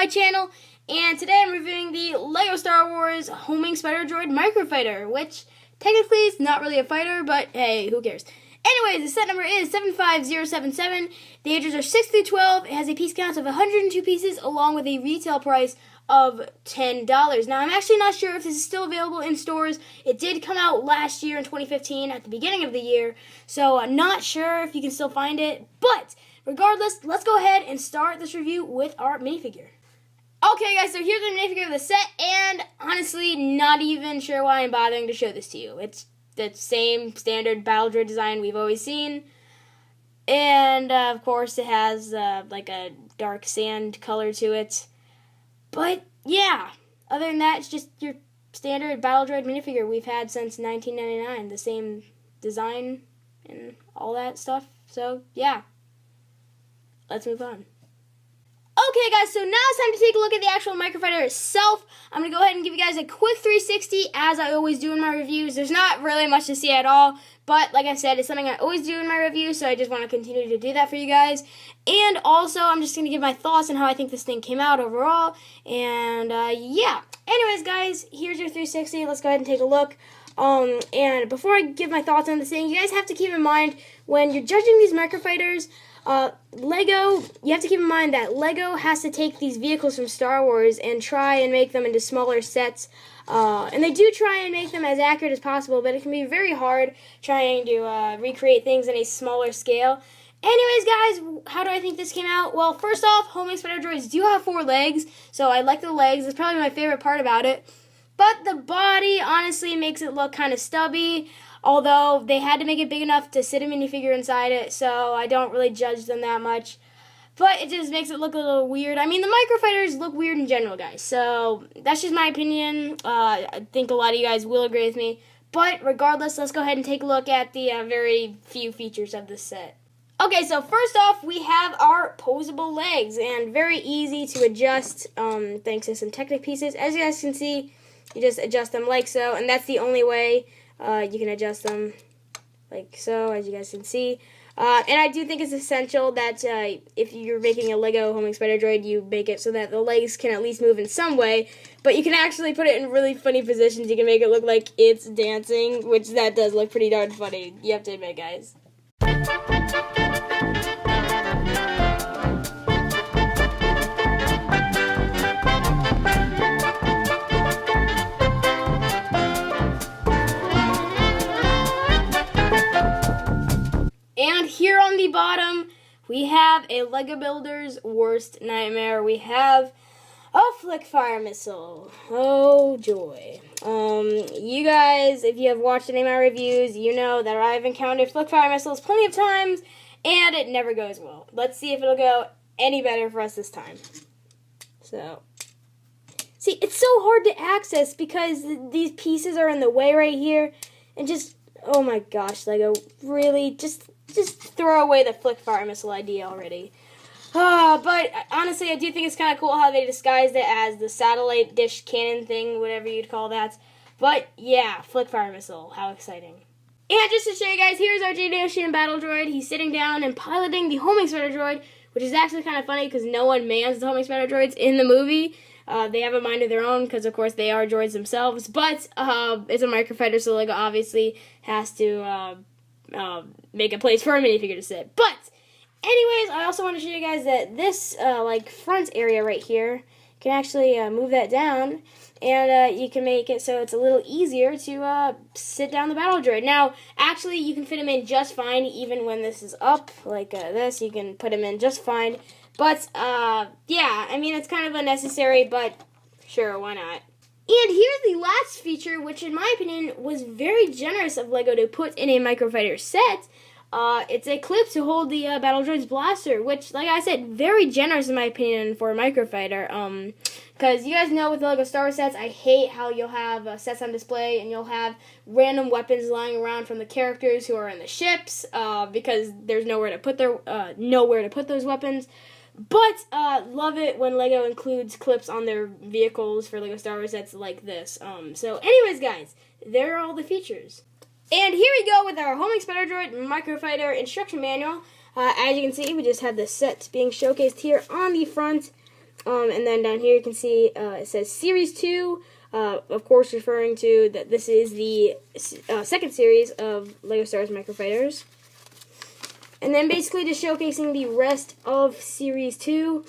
my channel, and today I'm reviewing the LEGO Star Wars Homing Spider Droid Microfighter, which technically is not really a fighter, but hey, who cares? Anyways, the set number is 75077. The ages are 6 through 12. It has a piece count of 102 pieces, along with a retail price of $10. Now, I'm actually not sure if this is still available in stores. It did come out last year in 2015 at the beginning of the year, so I'm not sure if you can still find it. But regardless, let's go ahead and start this review with our minifigure. Okay, guys, so here's the minifigure of the set, and honestly, not even sure why I'm bothering to show this to you. It's the same standard battle droid design we've always seen, and of course, it has like a dark sand color to it. But yeah, other than that, it's just your standard battle droid minifigure we've had since 1999. The same design and all that stuff. So yeah, let's move on. Okay, guys, so now it's time to take a look at the actual Microfighter itself. I'm going to go ahead and give you guys a quick 360, as I always do in my reviews. There's not really much to see at all, but like I said, it's something I always do in my reviews, so I just want to continue to do that for you guys. And also, I'm just going to give my thoughts on how I think this thing came out overall, and yeah. Anyways, guys, here's your 360. Let's go ahead and take a look. And before I give my thoughts on this thing, you guys have to keep in mind, when you're judging these Microfighters, LEGO, you have to keep in mind that LEGO has to take these vehicles from Star Wars and try and make them into smaller sets. And they do try and make them as accurate as possible, but it can be very hard trying to recreate things in a smaller scale. Anyways, guys, how do I think this came out? Well, first off, homing spider droids do have 4 legs, so I like the legs. It's probably my favorite part about it. But the body, honestly, makes it look kind of stubby. Although they had to make it big enough to sit a minifigure inside it, so I don't really judge them that much. But it just makes it look a little weird. I mean, the Microfighters look weird in general, guys. So that's just my opinion. I think a lot of you guys will agree with me. But regardless, let's go ahead and take a look at the very few features of this set. Okay, so first off, we have our posable legs, and very easy to adjust thanks to some Technic pieces. As you guys can see, you just adjust them like so, and that's the only way you can adjust them like so, as you guys can see. And I do think it's essential that if you're making a LEGO homing spider droid, you make it so that the legs can at least move in some way, but you can actually put it in really funny positions. You can make it look like it's dancing, which that does look pretty darn funny, you have to admit, guys. And here on the bottom, we have a LEGO Builder's worst nightmare. We have a flick fire missile. Oh joy. You guys, if you have watched any of my reviews, you know that I've encountered flick fire missiles plenty of times, and it never goes well. Let's see if it'll go any better for us this time. So, see, it's so hard to access because these pieces are in the way right here, and just, oh my gosh, LEGO, really, just throw away the flick fire missile idea already. But honestly, I do think it's kind of cool how they disguised it as the satellite dish cannon thing, whatever you'd call that. But yeah, flick fire missile, how exciting. And just to show you guys, here's our Geonosian battle droid. He's sitting down and piloting the homing spider droid, which is actually kind of funny because no one mans the homing spider droids in the movie. They have a mind of their own because, of course, they are droids themselves. But it's a Microfighter, so LEGO obviously has to make a place for a minifigure to sit. But anyways, I also want to show you guys that this like front area right here can actually move that down, and you can make it so it's a little easier to sit down the battle droid. Now, actually, you can fit him in just fine even when this is up like this. You can put him in just fine. But yeah, I mean, it's kind of unnecessary, but sure, why not? And here's the last feature, which in my opinion was very generous of LEGO to put in a Microfighter set. It's a clip to hold the battle droid's blaster, which, like I said, very generous in my opinion for a Microfighter. Because you guys know with the LEGO Star Wars sets, I hate how you'll have sets on display and you'll have random weapons lying around from the characters who are in the ships, because there's nowhere to put those weapons. But love it when LEGO includes clips on their vehicles for LEGO Star Wars sets like this. So anyways, guys, there are all the features. And here we go with our homing spider droid Microfighter instruction manual. As you can see, we just have the set being showcased here on the front. And then down here you can see it says Series 2, of course referring to that this is the second series of LEGO Star Wars Microfighters. And then basically just showcasing the rest of Series 2,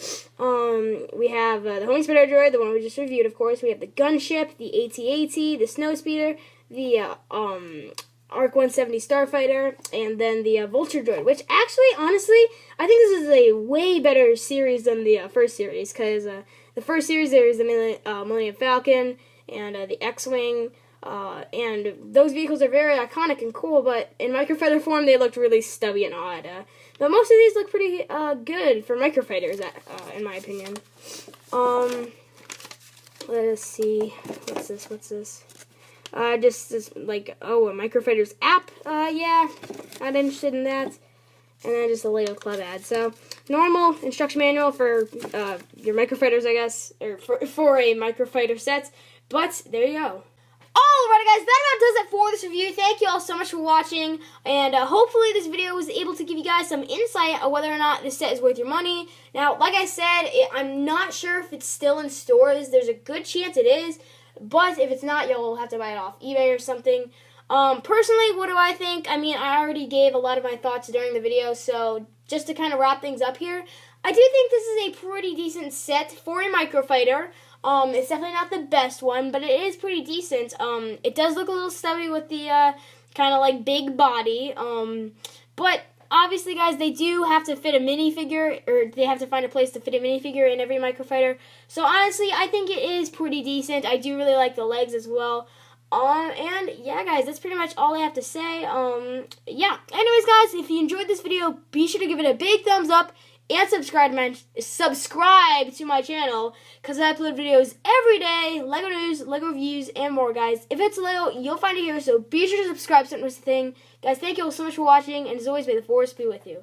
we have the Homing Spider Droid, the one we just reviewed, of course. We have the Gunship, the AT-AT, the Snowspeeder, the Arc 170 Starfighter, and then the Vulture Droid, which actually, honestly, I think this is a way better series than the first series, because the first series there is the Millennium Falcon and the X-Wing, and those vehicles are very iconic and cool, but in Microfighter form, they looked really stubby and odd. But most of these look pretty good for Microfighters, in my opinion. Let us see. What's this? Just this, like, a Microfighters app. Yeah, not interested in that. And then just a LEGO Club ad. So, normal instruction manual for your Microfighters, I guess, or for a Microfighter set. But there you go. Alright guys, that about does it for this review. Thank you all so much for watching, and hopefully this video was able to give you guys some insight on whether or not this set is worth your money. Now, like I said, I'm not sure if it's still in stores. There's a good chance it is, but if it's not, you'll have to buy it off eBay or something. Personally, what do I think? I mean, I already gave a lot of my thoughts during the video, so just to kind of wrap things up here, I do think this is a pretty decent set for a Microfighter. It's definitely not the best one, but it is pretty decent. It does look a little stubby with the kind of like big body. But obviously, guys, they do have to fit a minifigure, or they have to find a place to fit a minifigure in every Microfighter. So honestly, I think it is pretty decent. I do really like the legs as well. And yeah, guys, that's pretty much all I have to say. Yeah. Anyways, guys, if you enjoyed this video, be sure to give it a big thumbs up. And subscribe to my channel, because I upload videos every day, LEGO news, LEGO reviews, and more, guys. If it's LEGO, you'll find it here, so be sure to subscribe. Something was the thing. Guys, thank you all so much for watching, and as always, may the Force be with you.